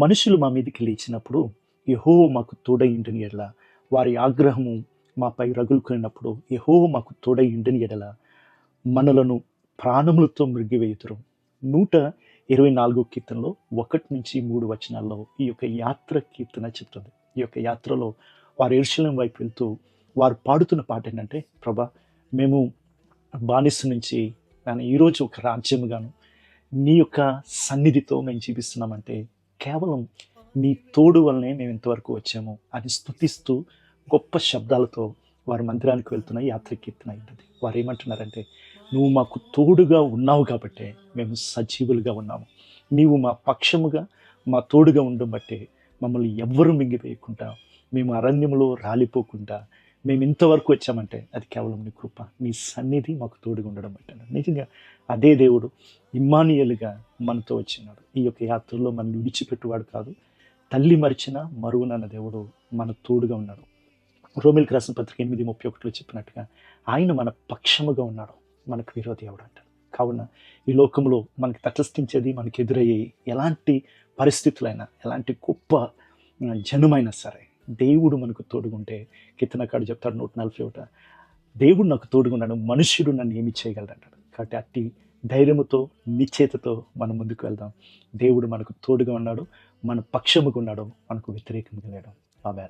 మనుషులు మా మీదికి లేచినప్పుడు యెహోవా మాకు తోడై ఉండిన యెడల, వారి ఆగ్రహము మాపై రగులుకొనినప్పుడు యెహోవా మాకు తోడై ఉండిన యెడల మనలను ప్రాణములతో మృంగివేయుదురు. 124 కీర్తనలో 1-3 వచనాల్లో ఈ యొక్క యాత్ర కీర్తన చెప్తుంది. ఈ యొక్క యాత్రలో వారు యెరూషలేము వైపు వెళ్తూ వారు పాడుతున్న పాట ఏంటంటే, ప్రభా మేము బానిస నుంచి ఈరోజు ఒక రాజ్యముగాను నీ యొక్క సన్నిధితో మేము జీవిస్తున్నామంటే కేవలం నీ తోడు వల్లనే మేము ఇంతవరకు వచ్చాము అని స్తుతిస్తూ గొప్ప శబ్దాలతో వారి మందిరానికి వెళ్తున్న యాత్ర కీర్తన అయింది. వారు ఏమంటున్నారంటే, నువ్వు మాకు తోడుగా ఉన్నావు కాబట్టే మేము సజీవులుగా ఉన్నాము. నీవు మా పక్షముగా మా తోడుగా ఉండడం బట్టే మమ్మల్ని ఎవ్వరూ మింగివేయకుండా, మేము అరణ్యంలో రాలిపోకుండా మేము ఇంతవరకు వచ్చామంటే అది కేవలం నీ కృప, నీ సన్నిధి మాకు తోడుగా ఉండడం బట్టే. నిజంగా అదే దేవుడు ఇమ్మానుయేలుగా మనతో వచ్చినాడు. ఈ యొక్క యాత్రలో మనం విడిచిపెట్టువాడు కాదు. తల్లి మరిచిన మరువునన్న దేవుడు మన తోడుగా ఉన్నాడు. రోమీయులకు రాసిన పత్రిక 8:31 చెప్పినట్టుగా ఆయన మన పక్షముగా ఉన్నాడు, మనకు విరోధి ఎవడు అంటారు. కావున ఈ లోకంలో మనకి తటస్థించేది, మనకి ఎదురయ్యే ఎలాంటి పరిస్థితులైనా, ఎలాంటి గొప్ప జనమైనా సరే దేవుడు మనకు తోడుగుంటే, కీర్తనకారుడు చెప్తాడు 141, దేవుడు నాకు తోడుగున్నాడు, మనుష్యుడు నన్ను ఏమి చేయగలడు అంటాడు. కాబట్టి అట్టి ధైర్యముతో నిశ్చయతతో మనం ముందుకు వెళ్దాం. దేవుడు మనకు తోడుగా ఉన్నాడు, మన పక్షముగా ఉన్నాడు, మనకు వ్యతిరేకంగా లేడు. ఆమేన్.